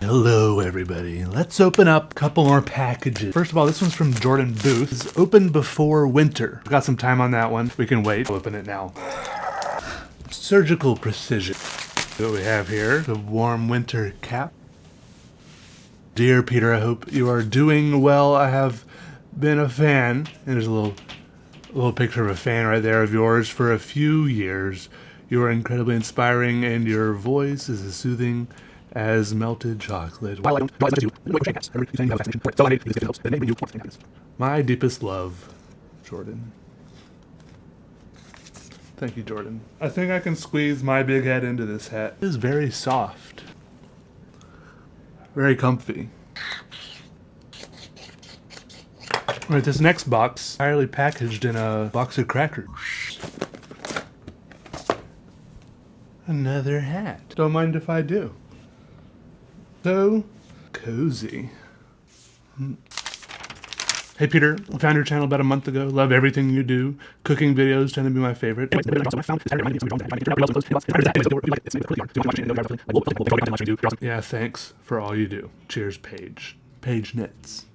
Hello everybody. Let's open up a couple more packages. First of all, this one's from Jordan Booth. It's open before winter. We've got some time on that one. We can wait. I'll open it now. Surgical precision. What we have here, the warm winter cap. Dear Peter, I hope you are doing well. I have been a fan, and there's a little picture of a fan right there of yours for a few years. You are incredibly inspiring, and your voice is as soothing as melted chocolate. My deepest love, Jordan. Thank you, Jordan. I think I can squeeze my big head into this hat. It is very soft. Very comfy. Alright, this next box, entirely packaged in a box of crackers. Another hat. Don't mind if I do. So cozy. Hey Peter, I found your channel about a month ago. Love everything you do. Cooking videos tend to be my favorite. Yeah, thanks for all you do. Cheers, Paige. Paige Knits.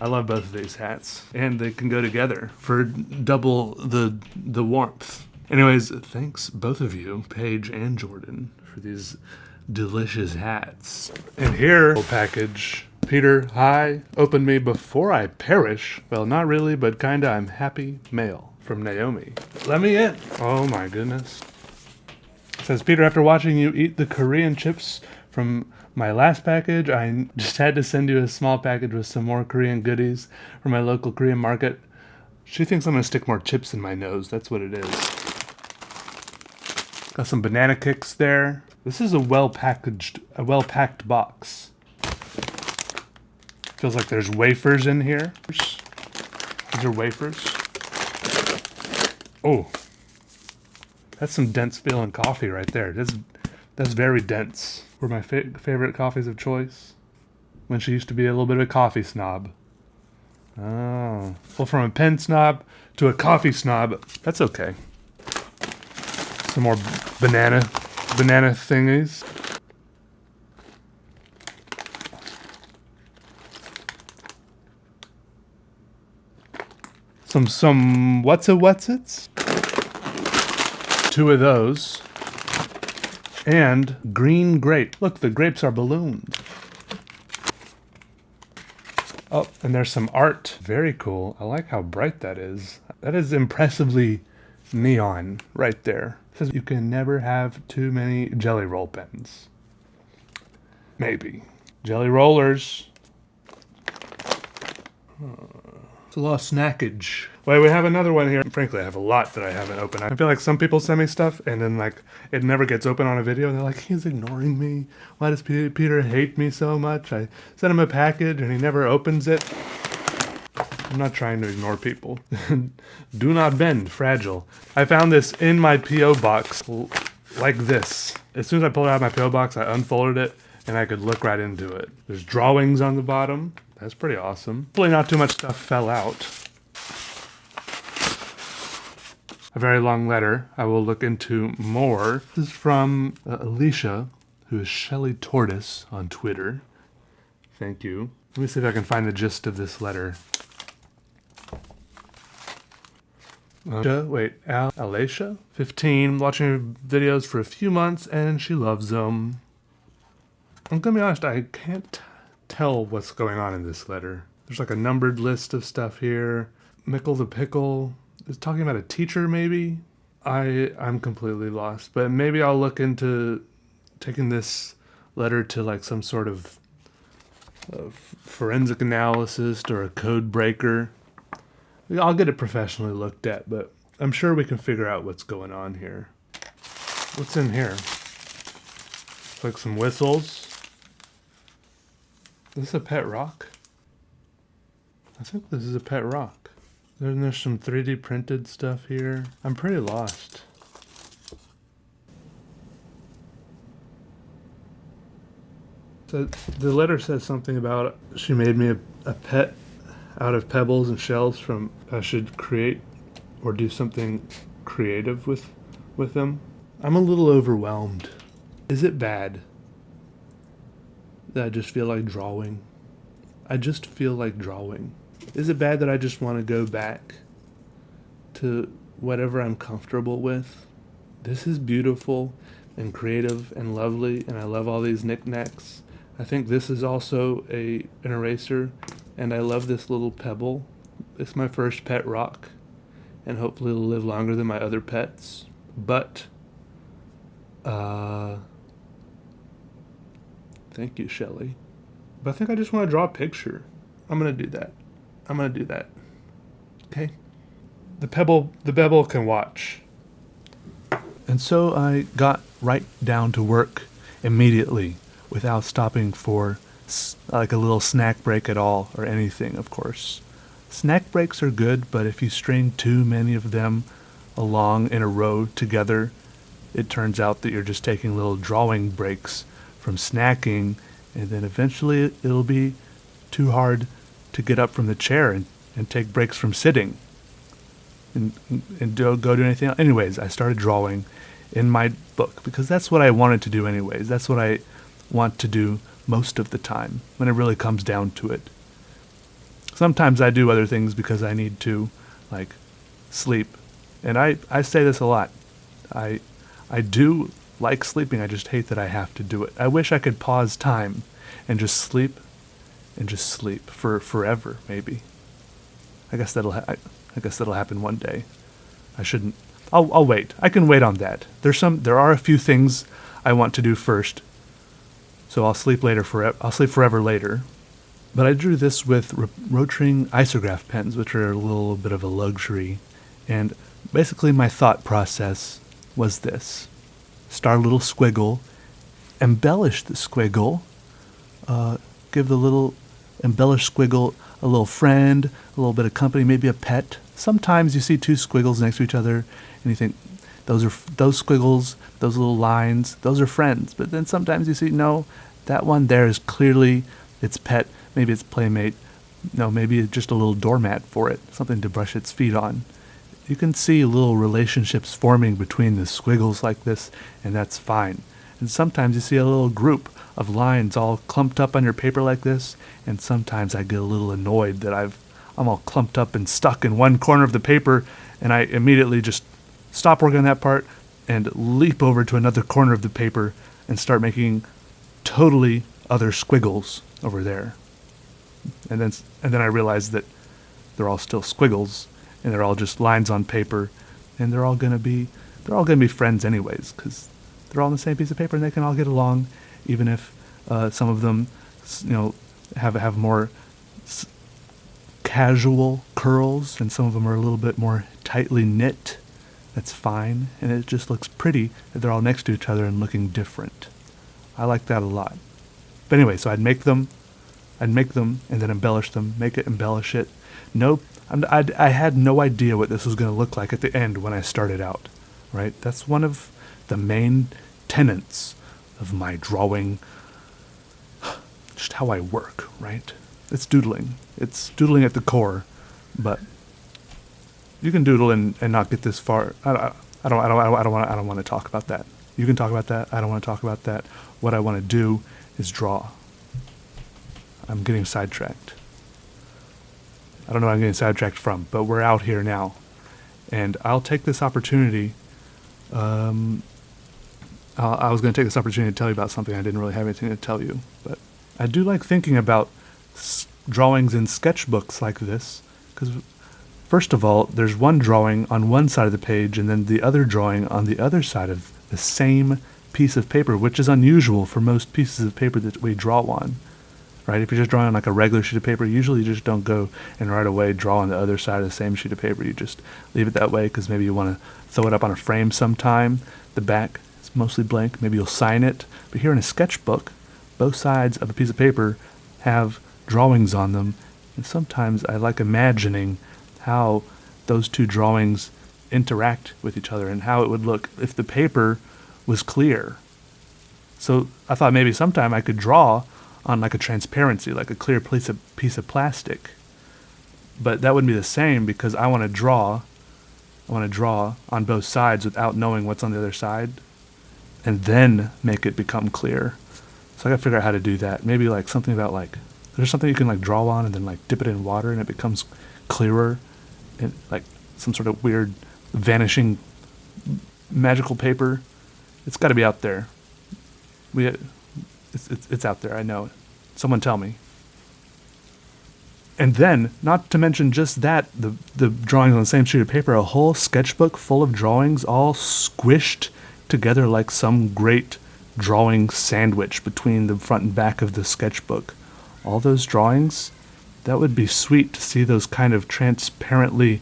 I love both of these hats, and they can go together for double the warmth. Anyways, thanks both of you, Paige and Jordan, for these delicious hats. And here, package. Peter, hi. Open me before I perish. Well, not really, but kinda. I'm happy. Mail from Naomi. Let me in. Oh my goodness. It says, Peter, after watching you eat the Korean chips from my last package, I just had to send you a small package with some more Korean goodies from my local Korean market. She thinks I'm gonna stick more chips in my nose. That's what it is. Got some banana kicks there. This is a well-packed box. Feels like there's wafers in here. These are wafers. Oh, that's some dense feeling coffee right there. That's very dense. Were my favorite coffees of choice when she used to be a little bit of a coffee snob. Oh, well, from a pen snob to a coffee snob, that's okay. Some more banana thingies. Some what's-its? 2 of those. And green grape. Look, the grapes are balloons. Oh, and there's some art. Very cool. I like how bright that is. That is impressively neon right there. It says you can never have too many Jelly Roll pens. Maybe. Jelly Rollers. It's a lot of snackage. Wait, we have another one here. Frankly, I have a lot that I haven't opened. I feel like some people send me stuff and then like it never gets open on a video and they're like, he's ignoring me. Why does Peter hate me so much? I sent him a package and he never opens it. I'm not trying to ignore people. Do not bend, fragile. I found this in my P.O. box like this. As soon as I pulled it out of my P.O. box, I unfolded it and I could look right into it. There's drawings on the bottom. That's pretty awesome. Hopefully not too much stuff fell out. A very long letter. I will look into more. This is from Alicia, who is Shelly Tortoise on Twitter. Thank you. Let me see if I can find the gist of this letter. Alicia? 15, watching her videos for a few months, and she loves them. I'm gonna be honest, I can't tell what's going on in this letter. There's like a numbered list of stuff here. Mickle the Pickle is talking about a teacher, maybe? I'm completely lost, but maybe I'll look into taking this letter to like some sort of forensic analysis or a code breaker. I'll get it professionally looked at, but I'm sure we can figure out what's going on here. What's in here? Like some whistles. Is this a pet rock? I think this is a pet rock. Then there's some 3D printed stuff here. I'm pretty lost. So the letter says something about she made me a pet out of pebbles and shells from I should create or do something creative with them. I'm a little overwhelmed. Is it bad? that I just feel like drawing. I just feel like drawing. Is it bad that I just want to go back to whatever I'm comfortable with? This is beautiful and creative and lovely, and I love all these knickknacks. I think this is also an eraser, and I love this little pebble. It's my first pet rock, and hopefully it'll live longer than my other pets. But, thank you, Shelley. But I think I just want to draw a picture. I'm going to do that. Okay? The pebble can watch. And so I got right down to work immediately without stopping for like a little snack break at all or anything, of course. Snack breaks are good, but if you string too many of them along in a row together, it turns out that you're just taking little drawing breaks from snacking, and then eventually it'll be too hard to get up from the chair and take breaks from sitting and go do anything else. Anyways, I started drawing in my book because that's what I wanted to do anyways. That's what I want to do most of the time when it really comes down to it. Sometimes I do other things because I need to, like sleep. And I say this a lot. I do like sleeping. I just hate that I have to do it. I wish I could pause time and just sleep for forever, maybe. I guess that'll happen one day. I shouldn't. I'll wait. I can wait on that. There are a few things I want to do first. So I'll sleep forever later. But I drew this with Rotring Isograph pens, which are a little bit of a luxury. And basically my thought process was this. Start a little squiggle, embellish the squiggle, give the little embellished squiggle a little friend, a little bit of company, maybe a pet. Sometimes you see two squiggles next to each other and you think, those squiggles, those little lines, those are friends. But then sometimes you see, no, that one there is clearly its pet, maybe its playmate. No, maybe it's just a little doormat for it, something to brush its feet on. You can see little relationships forming between the squiggles like this, and that's fine. And sometimes you see a little group of lines all clumped up on your paper like this, and sometimes I get a little annoyed that I'm all clumped up and stuck in one corner of the paper, and I immediately just stop working on that part and leap over to another corner of the paper and start making totally other squiggles over there. And then I realize that they're all still squiggles, and they're all just lines on paper, and they're all gonna be friends anyways, because they're all on the same piece of paper and they can all get along, even if some of them, have more casual curls, and some of them are a little bit more tightly knit. That's fine, and it just looks pretty that they're all next to each other and looking different. I like that a lot. But anyway, so I'd make them and then embellish them, embellish it. Nope, I had no idea what this was going to look like at the end when I started out, right? That's one of the main tenets of my drawing, just how I work, right? It's doodling. It's doodling at the core, but you can doodle and not get this far. I don't want to talk about that. You can talk about that. I don't want to talk about that. What I want to do is draw. I'm getting sidetracked. I don't know what I'm getting sidetracked from, but we're out here now. And I'll take this opportunity. I was going to take this opportunity to tell you about something. I didn't really have anything to tell you. But I do like thinking about drawings in sketchbooks like this. Because first of all, there's one drawing on one side of the page and then the other drawing on the other side of the same piece of paper, which is unusual for most pieces of paper that we draw on. Right? If you're just drawing on like a regular sheet of paper, usually you just don't go and right away draw on the other side of the same sheet of paper. You just leave it that way because maybe you want to throw it up on a frame sometime. The back is mostly blank. Maybe you'll sign it. But here in a sketchbook, both sides of a piece of paper have drawings on them. And sometimes I like imagining how those two drawings interact with each other and how it would look if the paper was clear. So I thought maybe sometime I could draw on like a transparency, like a clear piece of plastic. But that wouldn't be the same because I want to draw on both sides without knowing what's on the other side and then make it become clear. So I gotta figure out how to do that. Maybe like something about like there's something you can like draw on and then like dip it in water and it becomes clearer, and like some sort of weird vanishing magical paper. It's got to be out there. It's out there. I know it. Someone tell me. And then, not to mention just that, the drawings on the same sheet of paper, a whole sketchbook full of drawings all squished together like some great drawing sandwich between the front and back of the sketchbook. All those drawings, that would be sweet to see those kind of transparently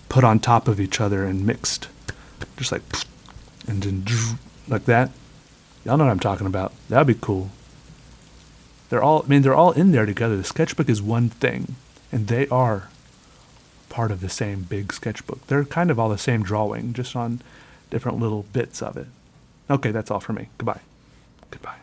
put on top of each other and mixed. Just like, and then like that. Y'all know what I'm talking about. That'd be cool. They're all in there together. The sketchbook is one thing, and they are part of the same big sketchbook. They're kind of all the same drawing, just on different little bits of it. Okay, that's all for me. Goodbye. Goodbye.